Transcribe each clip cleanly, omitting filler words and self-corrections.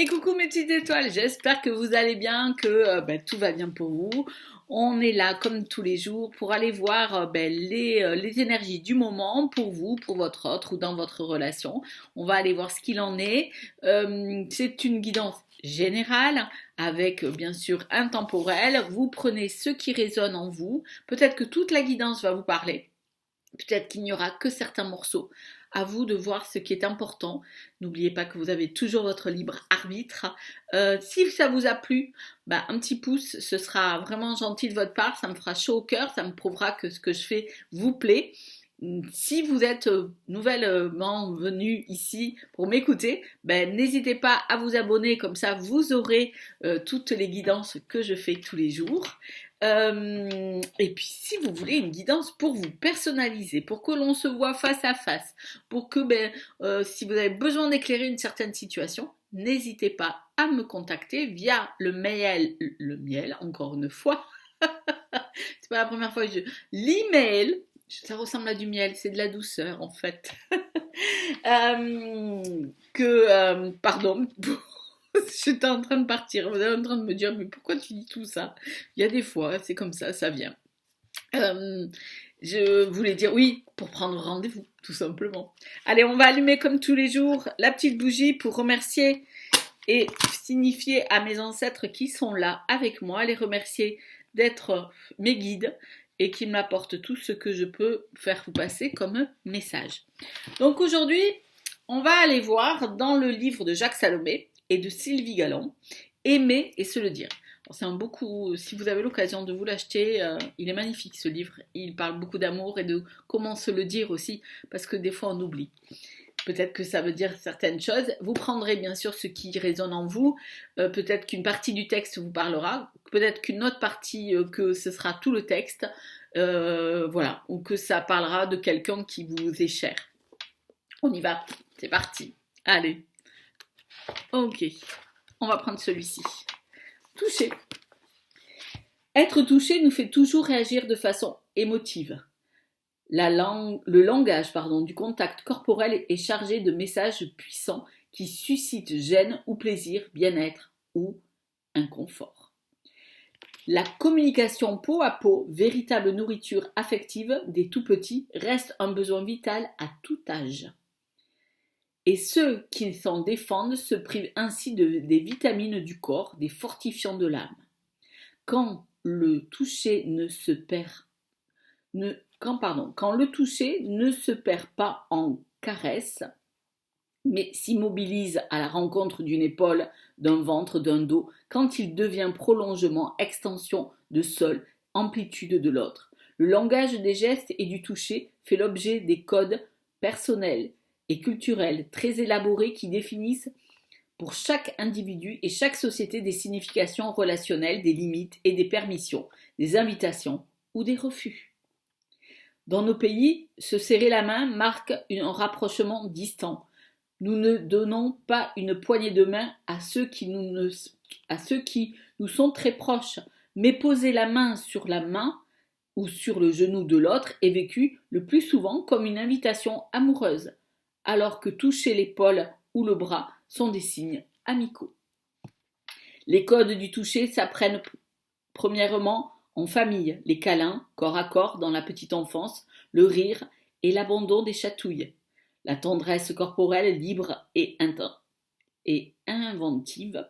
Et coucou mes petites étoiles, j'espère que vous allez bien, que tout va bien pour vous. On est là comme tous les jours pour aller voir les énergies du moment pour vous, pour votre autre ou dans votre relation. On va aller voir ce qu'il en est. C'est une guidance générale avec bien sûr intemporelle. Vous prenez ce qui résonne en vous. Peut-être que toute la guidance va vous parler. Peut-être qu'il n'y aura que certains morceaux. À vous de voir ce qui est important. N'oubliez pas que vous avez toujours votre libre arbitre. Si ça vous a plu, un petit pouce, ce sera vraiment gentil de votre part. Ça me fera chaud au cœur. Ça me prouvera que ce que je fais vous plaît. Si vous êtes nouvellement venu ici pour m'écouter, n'hésitez pas à vous abonner, comme ça vous aurez toutes les guidances que je fais tous les jours. Et puis si vous voulez une guidance pour vous personnaliser, pour que l'on se voit face à face, pour que si vous avez besoin d'éclairer une certaine situation, n'hésitez pas à me contacter via le miel, encore une fois. C'est pas la première fois que l'email. Ça ressemble à du miel, c'est de la douceur en fait. Pardon, j'étais en train de partir, vous êtes en train de me dire mais pourquoi tu dis tout ça? Il y a des fois, c'est comme ça vient. Je voulais dire oui, pour prendre rendez-vous, tout simplement. Allez, on va allumer comme tous les jours la petite bougie pour remercier et signifier à mes ancêtres qui sont là avec moi, les remercier d'être mes guides et qui m'apportent tout ce que je peux faire vous passer comme message. Donc aujourd'hui, on va aller voir dans le livre de Jacques Salomé et de Sylvie Galland, Aimer et se le dire. Si vous avez l'occasion de vous l'acheter, il est magnifique ce livre. Il parle beaucoup d'amour et de comment se le dire aussi, parce que des fois on oublie. Peut-être que ça veut dire certaines choses. Vous prendrez bien sûr ce qui résonne en vous. Peut-être qu'une partie du texte vous parlera. Peut-être qu'une autre partie, que ce sera tout le texte. Voilà. Ou que ça parlera de quelqu'un qui vous est cher. On y va. C'est parti. Allez. Ok. On va prendre celui-ci. Toucher. Être touché nous fait toujours réagir de façon émotive. Le langage du contact corporel est chargé de messages puissants qui suscitent gêne ou plaisir, bien-être ou inconfort. La communication peau à peau, véritable nourriture affective des tout-petits, reste un besoin vital à tout âge. Et ceux qui s'en défendent se privent ainsi des vitamines du corps, des fortifiants de l'âme. Quand le toucher ne se perd pas en caresses, mais s'immobilise à la rencontre d'une épaule, d'un ventre, d'un dos, quand il devient prolongement, extension de sol, amplitude de l'autre. Le langage des gestes et du toucher fait l'objet des codes personnels et culturels très élaborés qui définissent pour chaque individu et chaque société des significations relationnelles, des limites et des permissions, des invitations ou des refus. Dans nos pays, se serrer la main marque un rapprochement distant. Nous ne donnons pas une poignée de main à ceux qui nous sont très proches, mais poser la main ou sur le genou de l'autre est vécu le plus souvent comme une invitation amoureuse, alors que toucher l'épaule ou le bras sont des signes amicaux. Les codes du toucher s'apprennent premièrement en famille, les câlins, corps à corps dans la petite enfance, le rire et l'abandon des chatouilles. La tendresse corporelle libre et inventive,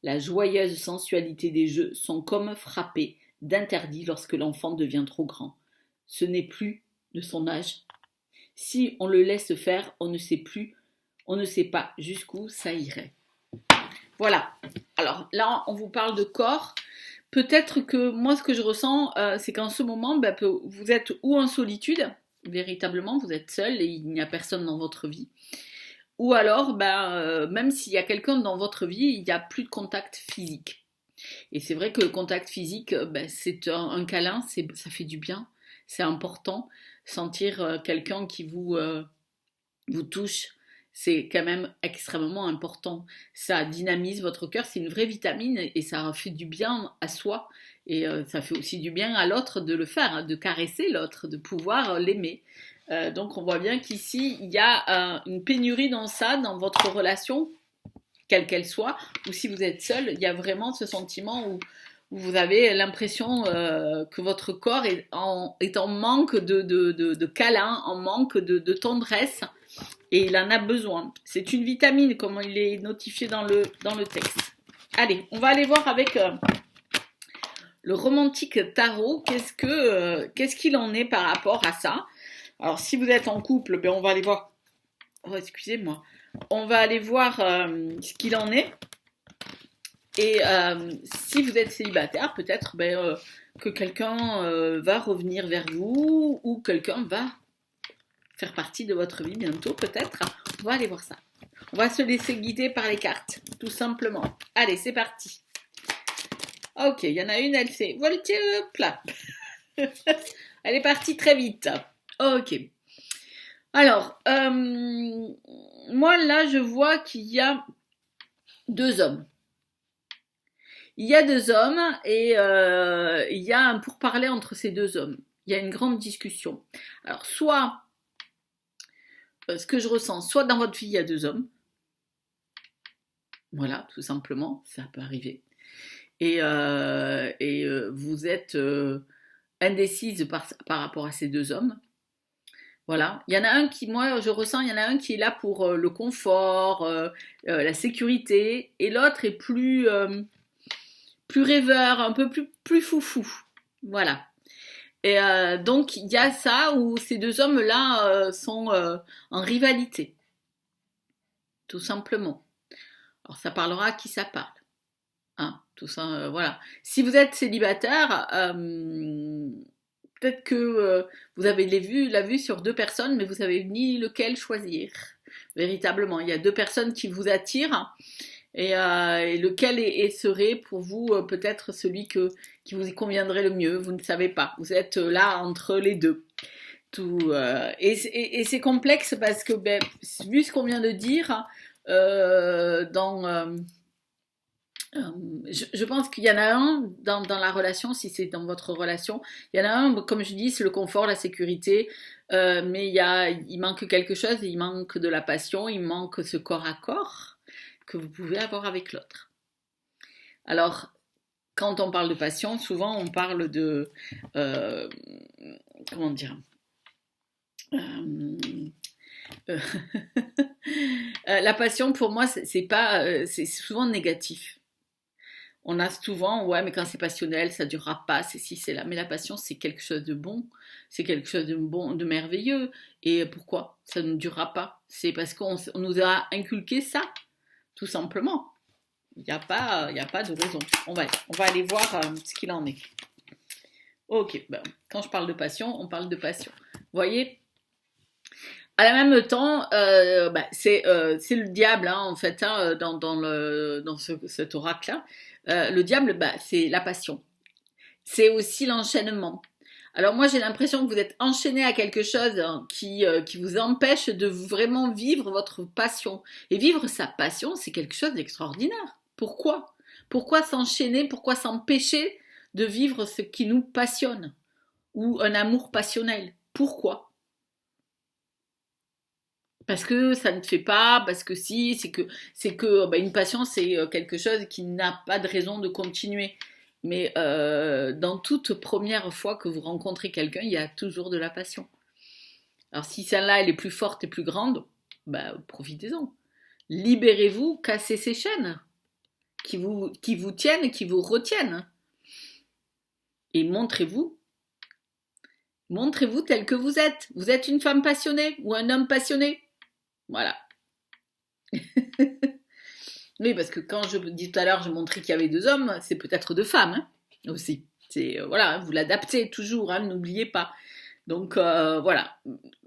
la joyeuse sensualité des jeux sont comme frappés d'interdit lorsque l'enfant devient trop grand. Ce n'est plus de son âge. Si on le laisse faire, on ne sait pas jusqu'où ça irait. Voilà. Alors là, on vous parle de corps. Peut-être que moi, ce que je ressens, c'est qu'en ce moment, vous êtes ou en solitude, véritablement, vous êtes seul et il n'y a personne dans votre vie. Ou alors, même s'il y a quelqu'un dans votre vie, il n'y a plus de contact physique. Et c'est vrai que le contact physique, c'est un câlin, ça fait du bien, c'est important. Sentir quelqu'un qui vous touche, c'est quand même extrêmement important. Ça dynamise votre cœur, c'est une vraie vitamine et ça fait du bien à soi. Et ça fait aussi du bien à l'autre de le faire, de caresser l'autre, de pouvoir l'aimer. Donc on voit bien qu'ici, il y a une pénurie dans ça, dans votre relation. quelle qu'elle soit, ou si vous êtes seul, il y a vraiment ce sentiment où vous avez l'impression que votre corps est en manque de câlin, en manque de tendresse, et il en a besoin. C'est une vitamine, comme il est notifié dans le texte. Allez, on va aller voir avec le romantique tarot, qu'est-ce qu'il en est par rapport à ça. Alors, si vous êtes en couple, ben, on va aller voir. Oh, excusez-moi. On va aller voir ce qu'il en est. Et si vous êtes célibataire, peut-être que quelqu'un va revenir vers vous ou quelqu'un va faire partie de votre vie bientôt, peut-être. On va aller voir ça. On va se laisser guider par les cartes, tout simplement. Allez, c'est parti. Ok, il y en a une, elle s'est voltée, hop là. Elle est partie très vite. Ok. Alors, moi là, je vois qu'il y a 2 hommes. Il y a 2 hommes et il y a un pourparler entre ces 2 hommes. Il y a une grande discussion. Alors, soit, ce que je ressens, soit dans votre vie, il y a 2 hommes. Voilà, tout simplement, ça peut arriver. Et vous êtes indécise par rapport à ces 2 hommes. Voilà, il y en a un qui, moi, je ressens, il y en a un qui est là pour le confort, la sécurité, et l'autre est plus rêveur, un peu plus foufou. Voilà. Et donc, il y a ça où ces 2 hommes-là sont en rivalité. Tout simplement. Alors, ça parlera à qui ça parle. Hein, tout ça, voilà. Si vous êtes célibataire, peut-être que vous avez la vue sur 2 personnes, mais vous savez ni lequel choisir. Véritablement, il y a 2 personnes qui vous attirent. Et lequel serait pour vous peut-être celui qui vous conviendrait le mieux, vous ne savez pas. Vous êtes là entre les deux. Et c'est complexe parce que, vu ce qu'on vient de dire, je pense qu'il y en a un dans la relation, si c'est dans votre relation, il y en a un, comme je dis, c'est le confort, la sécurité, mais il manque quelque chose, il manque de la passion, il manque ce corps à corps que vous pouvez avoir avec l'autre. Alors, quand on parle de passion, souvent on parle de... comment dire la passion, pour moi, c'est souvent négatif. On a souvent, ouais, mais quand c'est passionnel, ça durera pas, c'est ci, c'est là. Mais la passion, c'est quelque chose de bon, c'est quelque chose de bon, de merveilleux. Et pourquoi ça ne durera pas? C'est parce qu'on nous a inculqué ça, tout simplement. Il n'y a pas de raison. On va aller voir ce qu'il en est. Ok, quand je parle de passion, on parle de passion. Vous voyez, à la même temps, c'est le diable, hein, en fait, hein, dans cet oracle-là. Le diable, c'est la passion. C'est aussi l'enchaînement. Alors moi, j'ai l'impression que vous êtes enchaîné à quelque chose qui vous empêche de vraiment vivre votre passion. Et vivre sa passion, c'est quelque chose d'extraordinaire. Pourquoi? Pourquoi s'enchaîner? Pourquoi s'empêcher de vivre ce qui nous passionne? Ou un amour passionnel? Pourquoi? Parce que ça ne fait pas, parce que si, c'est que une passion, c'est quelque chose qui n'a pas de raison de continuer. Mais dans toute première fois que vous rencontrez quelqu'un, il y a toujours de la passion. Alors si celle-là, elle est plus forte et plus grande, profitez-en. Libérez-vous, cassez ces chaînes qui vous tiennent, qui vous retiennent. Et montrez-vous tel que vous êtes. Vous êtes une femme passionnée ou un homme passionné. Voilà. Oui, parce que quand je dis tout à l'heure, je montrais qu'il y avait 2 hommes, c'est peut-être 2 femmes hein, aussi. C'est voilà, vous l'adaptez toujours, hein, n'oubliez pas. Donc voilà.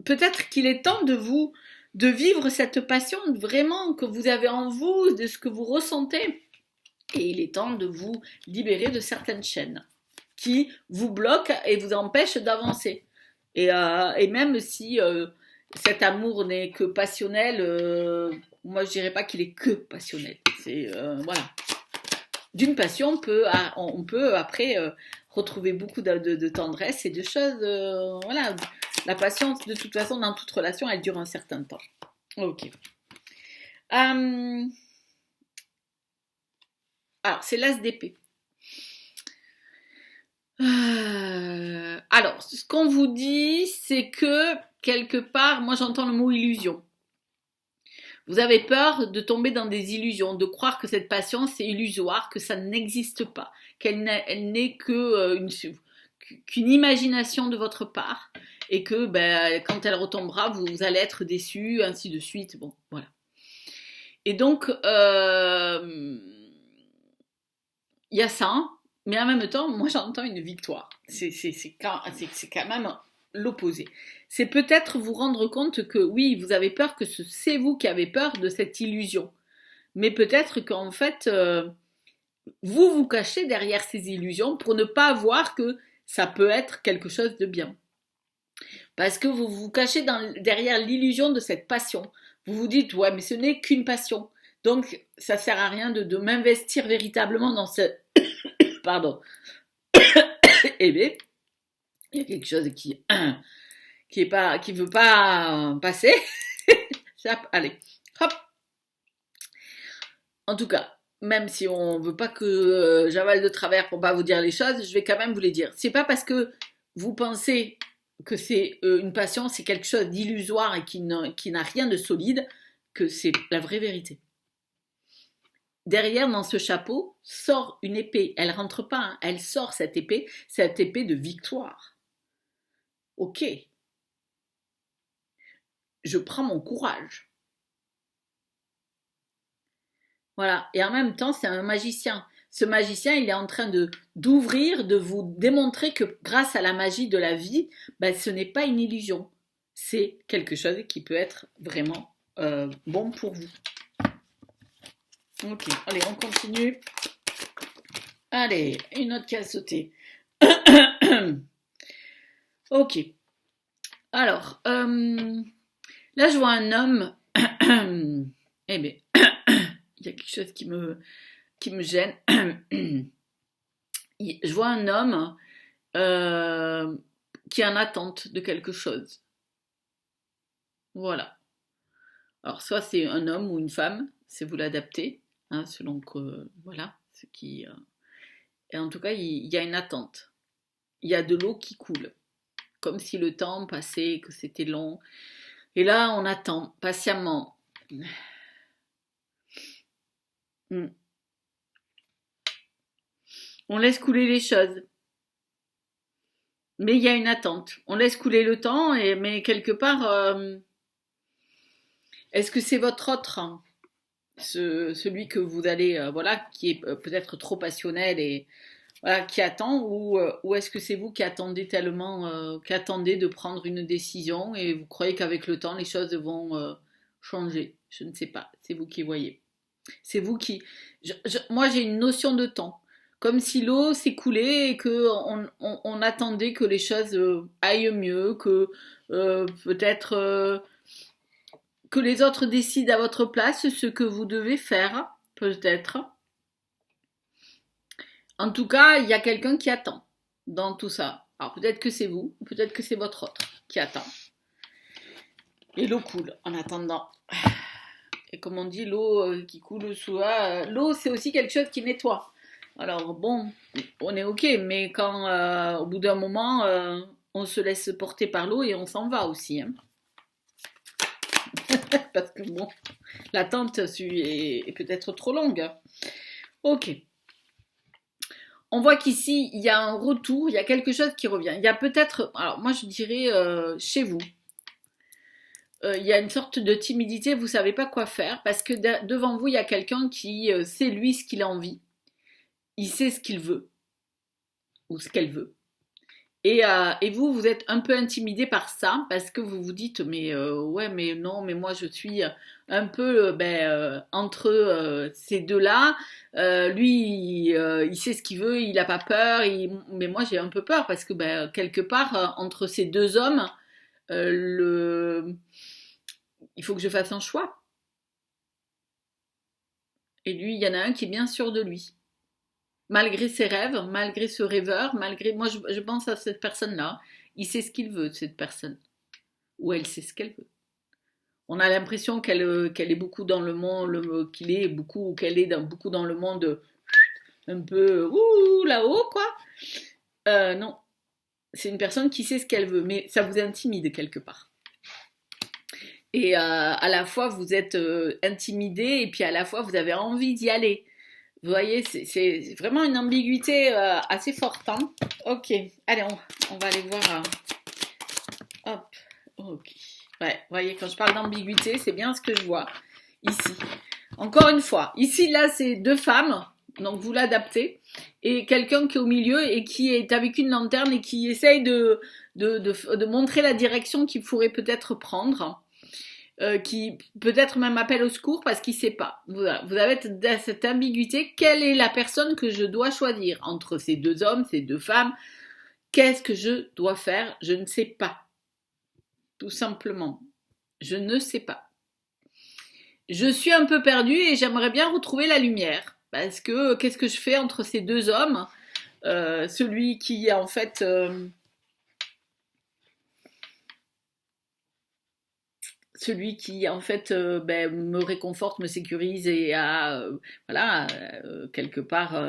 Peut-être qu'il est temps de vivre cette passion vraiment que vous avez en vous, de ce que vous ressentez. Et il est temps de vous libérer de certaines chaînes qui vous bloquent et vous empêchent d'avancer. Et même si cet amour n'est que passionnel, moi je dirais pas qu'il est que passionnel. C'est voilà. D'une passion, on peut après retrouver beaucoup de tendresse et de choses. Voilà. La patience, de toute façon, dans toute relation, elle dure un certain temps. Ok. Alors, c'est l'as d'épée. Alors, ce qu'on vous dit, c'est que, quelque part, moi j'entends le mot illusion. Vous avez peur de tomber dans des illusions, de croire que cette passion c'est illusoire, que ça n'existe pas, qu'elle n'est qu'une imagination de votre part, et que quand elle retombera, vous allez être déçu, ainsi de suite. Bon, voilà. Et donc, il y a ça, mais en même temps, moi j'entends une victoire. C'est quand même l'opposé. C'est peut-être vous rendre compte que oui, vous avez peur, que c'est vous qui avez peur de cette illusion. Mais peut-être qu'en fait, vous vous cachez derrière ces illusions pour ne pas voir que ça peut être quelque chose de bien. Parce que vous vous cachez derrière l'illusion de cette passion. Vous vous dites, ouais, mais ce n'est qu'une passion. Donc, ça sert à rien de m'investir véritablement dans ce... Pardon. Eh bien, il y a quelque chose qui veut pas passer. Allez, hop. En tout cas, même si on veut pas que j'avale de travers pour pas vous dire les choses, je vais quand même vous les dire. C'est pas parce que vous pensez que c'est une passion, c'est quelque chose d'illusoire et qui n'a rien de solide, que c'est la vraie vérité. Derrière, dans ce chapeau, sort une épée. Elle rentre pas, hein. Elle sort cette épée de victoire. Ok. Je prends mon courage. Voilà. Et en même temps, c'est un magicien. Ce magicien, il est en train d'ouvrir, de vous démontrer que grâce à la magie de la vie, ce n'est pas une illusion. C'est quelque chose qui peut être vraiment bon pour vous. Ok, allez, on continue. Allez, une autre qui a sauté. Ok. Alors, là, je vois un homme. Eh bien, il y a quelque chose qui me gêne. Je vois un homme qui est en attente de quelque chose. Voilà. Alors, soit c'est un homme ou une femme, c'est vous l'adaptez, hein, selon que, voilà, ce qui... Et en tout cas, il y a une attente. Il y a de l'eau qui coule, comme si le temps passait, que c'était long. Et là, on attend patiemment. On laisse couler les choses. Mais il y a une attente. On laisse couler le temps, mais quelque part, est-ce que c'est votre autre, hein, celui que vous allez, voilà, qui est peut-être trop passionnel et voilà, qui attend, ou est-ce que c'est vous qui attendez tellement, qui attendez de prendre une décision et vous croyez qu'avec le temps les choses vont changer? Je ne sais pas. C'est vous qui voyez. C'est vous qui. Moi, j'ai une notion de temps. Comme si l'eau s'écoulait et que on attendait que les choses aillent mieux, que peut-être que les autres décident à votre place ce que vous devez faire, peut-être. En tout cas, il y a quelqu'un qui attend dans tout ça. Alors peut-être que c'est vous, peut-être que c'est votre autre qui attend. Et l'eau coule en attendant. Et comme on dit, l'eau qui coule sous l'eau, c'est aussi quelque chose qui nettoie. Alors bon, on est ok, mais quand au bout d'un moment, on se laisse porter par l'eau et on s'en va aussi. Hein. Parce que bon, l'attente est peut-être trop longue. Ok. On voit qu'ici, il y a un retour, il y a quelque chose qui revient. Il y a peut-être, alors moi je dirais chez vous, il y a une sorte de timidité, vous ne savez pas quoi faire, parce que devant vous, il y a quelqu'un qui sait lui ce qu'il a envie. Il sait ce qu'il veut, ou ce qu'elle veut. Et vous, vous êtes un peu intimidé par ça, parce que vous vous dites, mais ouais, mais non, mais moi je suis un peu entre ces deux-là. Lui, il sait ce qu'il veut, il n'a pas peur, mais moi j'ai un peu peur, parce que quelque part, entre ces deux hommes, il faut que je fasse un choix. Et lui, il y en a un qui est bien sûr de lui. Malgré ses rêves, malgré ce rêveur, malgré... Moi, je pense à cette personne-là. Il sait ce qu'il veut, cette personne. Ou elle sait ce qu'elle veut. On a l'impression qu'elle est beaucoup dans le monde, qu'elle est beaucoup dans le monde un peu ouh là-haut, quoi. Non, c'est une personne qui sait ce qu'elle veut, mais ça vous intimide quelque part. Et à la fois vous êtes intimidé et puis à la fois vous avez envie d'y aller. Vous voyez, c'est vraiment une ambiguïté assez forte. Hein. Ok, allez, on va aller voir. Hop, ok. Ouais, vous voyez, quand je parle d'ambiguïté, c'est bien ce que je vois ici. Encore une fois, ici, là, c'est deux femmes, donc vous l'adaptez, et quelqu'un qui est au milieu et qui est avec une lanterne et qui essaye de montrer la direction qu'il faudrait peut-être prendre. Qui peut-être même appelle au secours parce qu'il ne sait pas. Vous avez cette ambiguïté. Quelle est la personne que je dois choisir entre ces deux hommes, ces deux femmes? Qu'est-ce que je dois faire? Je ne sais pas. Tout simplement. Je ne sais pas. Je suis un peu perdue et j'aimerais bien retrouver la lumière. Parce que qu'est-ce que je fais entre ces deux hommes? Celui qui en fait... celui qui en fait me réconforte, me sécurise et a voilà quelque part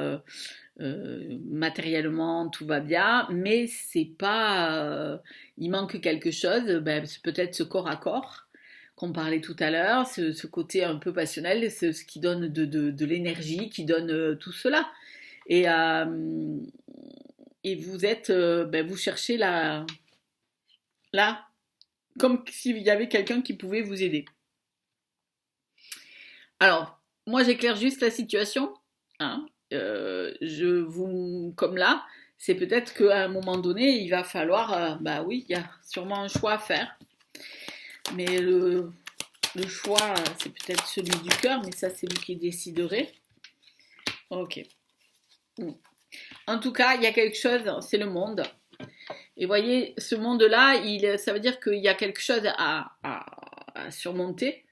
matériellement tout va bien, mais c'est pas il manque quelque chose, c'est peut-être ce corps à corps qu'on parlait tout à l'heure, ce côté un peu passionnel, ce qui donne de l'énergie, qui donne tout cela. Et, et vous êtes, vous cherchez là, comme s'il y avait quelqu'un qui pouvait vous aider. Alors, moi j'éclaire juste la situation. Hein. Comme là, c'est peut-être qu'à un moment donné, il va falloir, oui, il y a sûrement un choix à faire. Mais le choix, c'est peut-être celui du cœur, mais ça, c'est vous qui déciderez. Ok. En tout cas, il y a quelque chose, c'est le monde. Et voyez, ce monde-là, ça veut dire qu'il y a quelque chose à surmonter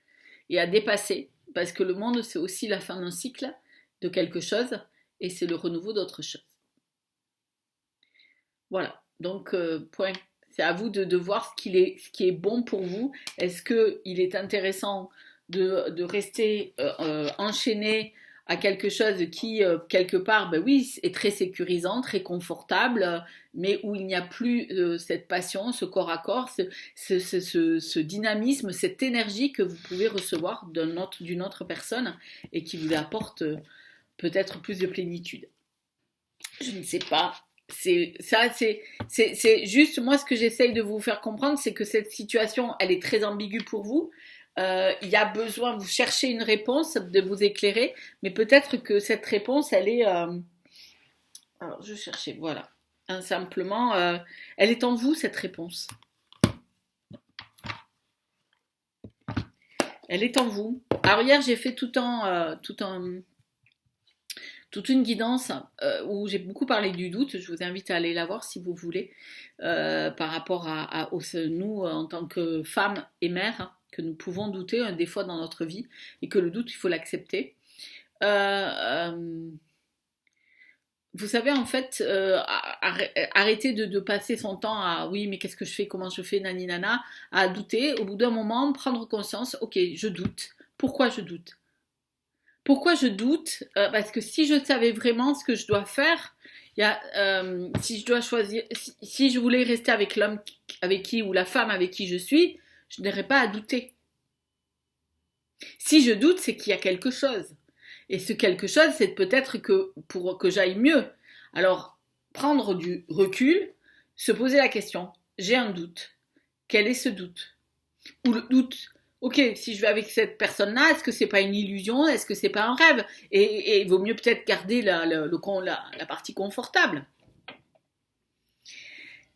et à dépasser. Parce que le monde, c'est aussi la fin d'un cycle de quelque chose et c'est le renouveau d'autre chose. Voilà, donc point. C'est à vous de voir ce qui est bon pour vous. Est-ce qu'il est intéressant de rester enchaîné à quelque chose qui, quelque part, est très sécurisant, très confortable, mais où il n'y a plus cette passion, ce corps à corps, ce dynamisme, cette énergie que vous pouvez recevoir d'une autre personne et qui vous apporte peut-être plus de plénitude. Je ne sais pas. C'est juste moi ce que j'essaye de vous faire comprendre, c'est que cette situation, elle est très ambiguë pour vous. Il y a besoin, vous cherchez une réponse, de vous éclairer, mais peut-être que cette réponse, elle est... alors, je cherchais, voilà. Simplement, elle est en vous, cette réponse. Elle est en vous. Alors hier, j'ai fait toute une guidance où j'ai beaucoup parlé du doute. Je vous invite à aller la voir si vous voulez, par rapport à nous, en tant que femmes et mères, hein, que nous pouvons douter des fois dans notre vie et que le doute, il faut l'accepter. Vous savez, en fait, arrêter de passer son temps à oui, mais qu'est-ce que je fais, comment je fais, nani nana, à douter. Au bout d'un moment, prendre conscience, ok, je doute. Pourquoi je doute? Pourquoi je doute? Parce que si je savais vraiment ce que je dois faire, si je dois choisir, si je voulais rester avec l'homme avec qui ou la femme avec qui je suis, je n'aurais pas à douter. Si je doute, c'est qu'il y a quelque chose. Et ce quelque chose, c'est peut-être que pour que j'aille mieux. Alors, prendre du recul, se poser la question, j'ai un doute. Quel est ce doute? Ou le doute, ok, si je vais avec cette personne-là, est-ce que c'est pas une illusion? Est-ce que c'est pas un rêve? Et il vaut mieux peut-être garder la partie confortable.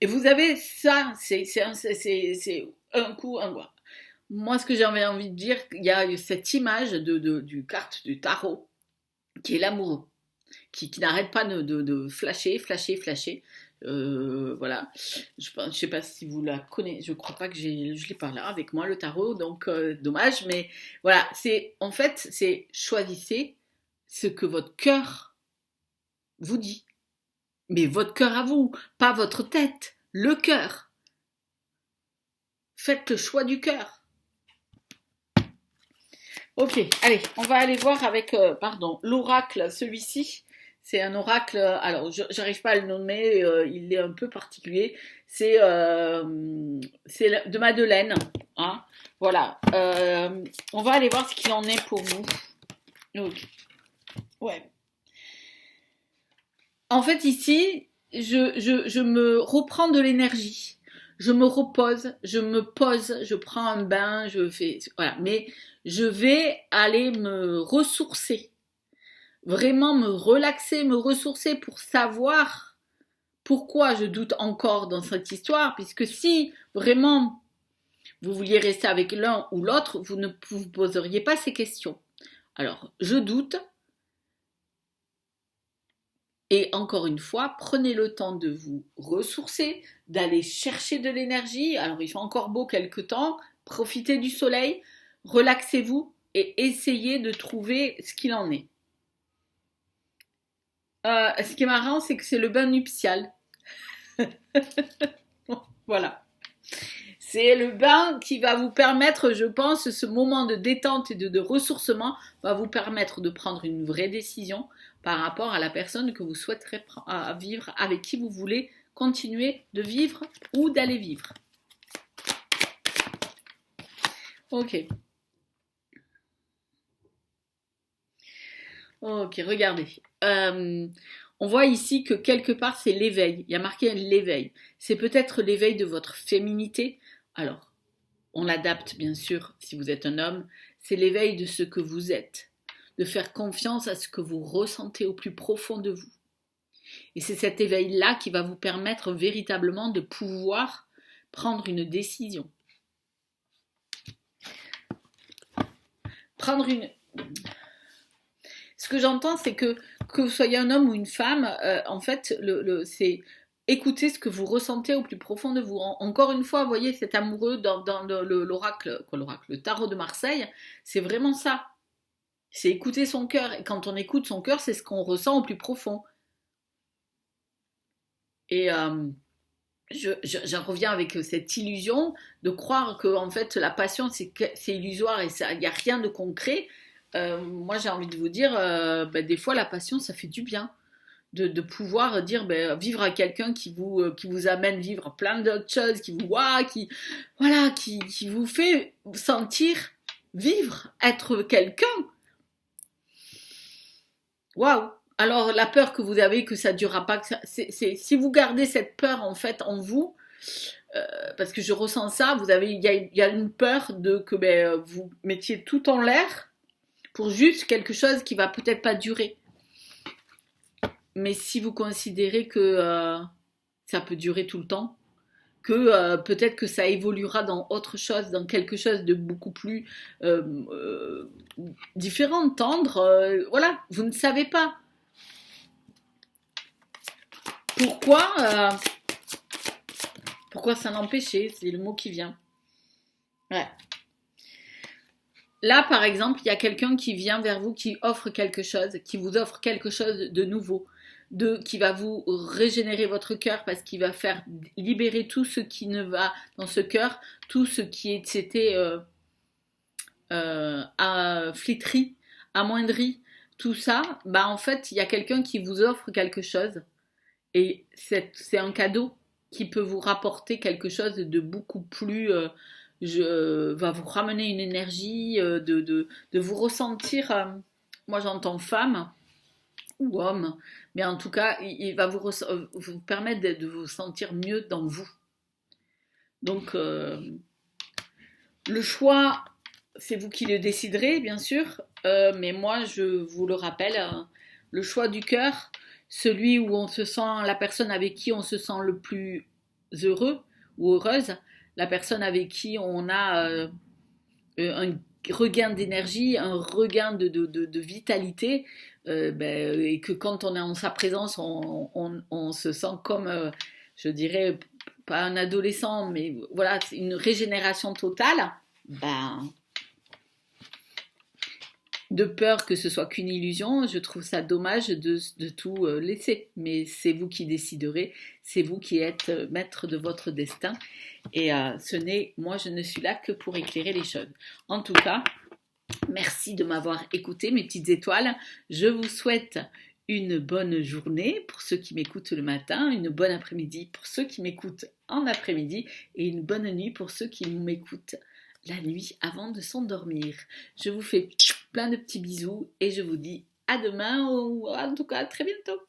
Et vous avez ça, c'est un coup, un doigt. Moi, ce que j'avais envie de dire, il y a cette image du carte du tarot, qui est l'amoureux, qui n'arrête pas de flasher. Voilà. Je ne sais pas si vous la connaissez, je ne crois pas que je l'ai pas là avec moi, le tarot, donc dommage, mais voilà, en fait, c'est choisissez ce que votre cœur vous dit. Mais votre cœur à vous, pas votre tête, le cœur. Faites le choix du cœur. Ok, allez, on va aller voir avec, l'oracle, celui-ci. C'est un oracle, alors j'arrive pas à le nommer, il est un peu particulier. C'est de Madeleine. Hein. Voilà. On va aller voir ce qu'il en est pour vous. Donc, ouais. En fait, ici, je me reprends de l'énergie. Je me repose, je me pose, je prends un bain, je fais. Voilà. Mais je vais aller me ressourcer. Vraiment me relaxer, me ressourcer pour savoir pourquoi je doute encore dans cette histoire. Puisque si vraiment vous vouliez rester avec l'un ou l'autre, vous ne vous poseriez pas ces questions. Alors, je doute. Et encore une fois, prenez le temps de vous ressourcer, d'aller chercher de l'énergie. Alors, il fait encore beau quelque temps. Profitez du soleil, relaxez-vous et essayez de trouver ce qu'il en est. Ce qui est marrant, c'est que c'est le bain nuptial. Voilà. C'est le bain qui va vous permettre, je pense, ce moment de détente et de ressourcement va vous permettre de prendre une vraie décision par rapport à la personne que vous souhaiterez vivre, avec qui vous voulez continuer de vivre ou d'aller vivre. Ok. Ok, regardez. On voit ici que quelque part c'est l'éveil. Il y a marqué l'éveil. C'est peut-être l'éveil de votre féminité. Alors, on l'adapte bien sûr si vous êtes un homme. C'est l'éveil de ce que vous êtes. De faire confiance à ce que vous ressentez au plus profond de vous. Et c'est cet éveil-là qui va vous permettre véritablement de pouvoir prendre une décision. Ce que j'entends, c'est que vous soyez un homme ou une femme, en fait, c'est écouter ce que vous ressentez au plus profond de vous. Encore une fois, vous voyez, cet amoureux dans l'oracle, le tarot de Marseille, c'est vraiment ça. C'est écouter son cœur. Et quand on écoute son cœur, c'est ce qu'on ressent au plus profond. Et j'en reviens avec cette illusion de croire que en fait la passion c'est illusoire et il n'y a rien de concret. Moi j'ai envie de vous dire, des fois la passion ça fait du bien. De pouvoir dire vivre à quelqu'un qui vous amène vivre plein d'autres choses, qui vous fait sentir vivre, être quelqu'un. Waouh! Alors la peur que vous avez que ça durera pas, si vous gardez cette peur en fait en vous, parce que je ressens ça, il y a une peur de que vous mettiez tout en l'air pour juste quelque chose qui va peut-être pas durer. Mais si vous considérez que ça peut durer tout le temps, que peut-être que ça évoluera dans autre chose, dans quelque chose de beaucoup plus différent, tendre, voilà, vous ne savez pas. Pourquoi s'en empêcher? C'est le mot qui vient. Ouais. Là, par exemple, il y a quelqu'un qui vient vers vous, qui offre quelque chose, qui vous offre quelque chose de nouveau, qui va vous régénérer votre cœur parce qu'il va faire libérer tout ce qui ne va dans ce cœur, tout ce qui s'était flétri, amoindri, tout ça. En fait, il y a quelqu'un qui vous offre quelque chose et c'est un cadeau qui peut vous rapporter quelque chose de beaucoup plus va vous ramener une énergie de vous ressentir moi j'entends femme ou homme mais en tout cas il va vous permettre de vous sentir mieux dans vous. Donc le choix c'est vous qui le déciderez bien sûr, mais moi je vous le rappelle, le choix du cœur, celui où on se sent, la personne avec qui on se sent le plus heureux ou heureuse, la personne avec qui on a un regain d'énergie, un regain de vitalité, et que quand on est en sa présence, on se sent comme, je dirais, pas un adolescent, mais voilà, une régénération totale, de peur que ce soit qu'une illusion, je trouve ça dommage de tout laisser. Mais c'est vous qui déciderez, c'est vous qui êtes maître de votre destin. Et moi je ne suis là que pour éclairer les choses. En tout cas, merci de m'avoir écouté, mes petites étoiles. Je vous souhaite une bonne journée pour ceux qui m'écoutent le matin, une bonne après-midi pour ceux qui m'écoutent en après-midi et une bonne nuit pour ceux qui m'écoutent la nuit avant de s'endormir. Je vous fais plein de petits bisous et je vous dis à demain ou en tout cas à très bientôt.